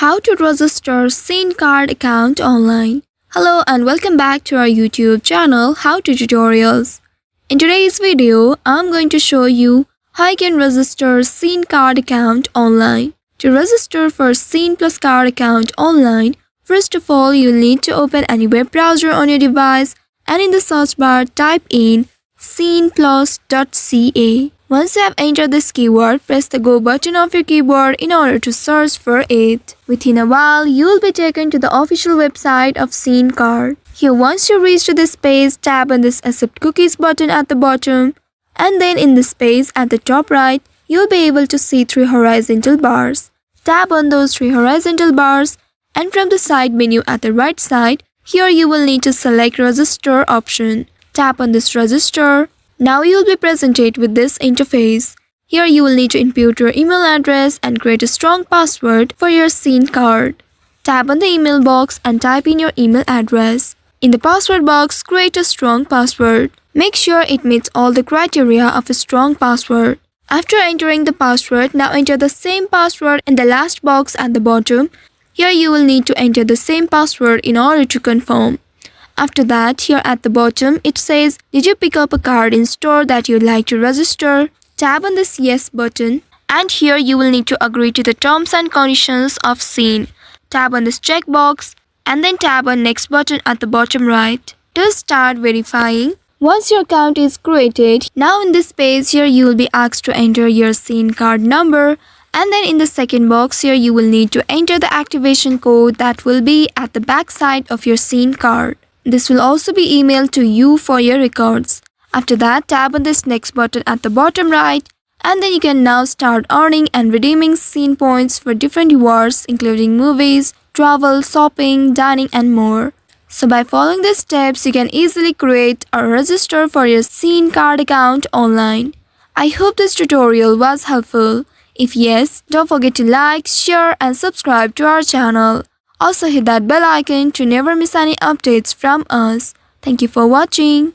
How to register SIN card account online. Hello and welcome back to our YouTube channel How to Tutorials. In today's video, I'm going to show you how you can register SIN card account online. To register for SIN plus card account online, first of all, you'll need to open any web browser on your device and in the search bar type in sinplus.ca. Once you have entered this keyword, press the go button of your keyboard in order to search for it. Within a while, you will be taken to the official website of SIN card. Here, once you reach to this page, tap on this accept cookies button at the bottom, and then in this page at the top right, you'll be able to see 3 horizontal bars. Tap on those 3 horizontal bars, and from the side menu at the right side, here you will need to select register option. Tap on this register. Now you will be presented with this interface. Here you will need to input your email address and create a strong password for your SIN card. Tap on the email box and type in your email address. In the password box, create a strong password. Make sure it meets all the criteria of a strong password. After entering the password, now enter the same password in the last box at the bottom. Here you will need to enter the same password in order to confirm. After that, here at the bottom, it says, did you pick up a card in store that you'd like to register? Tap on this yes button, and here you will need to agree to the terms and conditions of SIN. Tap on this checkbox, and then tap on next button at the bottom right. To start verifying, once your account is created, now in this page here you will be asked to enter your SIN card number, and then in the second box here you will need to enter the activation code that will be at the back side of your SIN card. This will also be emailed to you for your records. After that, tap on this next button at the bottom right, and then you can now start earning and redeeming SIN points for different rewards including movies, travel, shopping, dining and more. So by following these steps, you can easily create or register for your SIN card account online. I hope this tutorial was helpful. If yes, don't forget to like, share and subscribe to our channel. Also hit that bell icon to never miss any updates from us. Thank you for watching.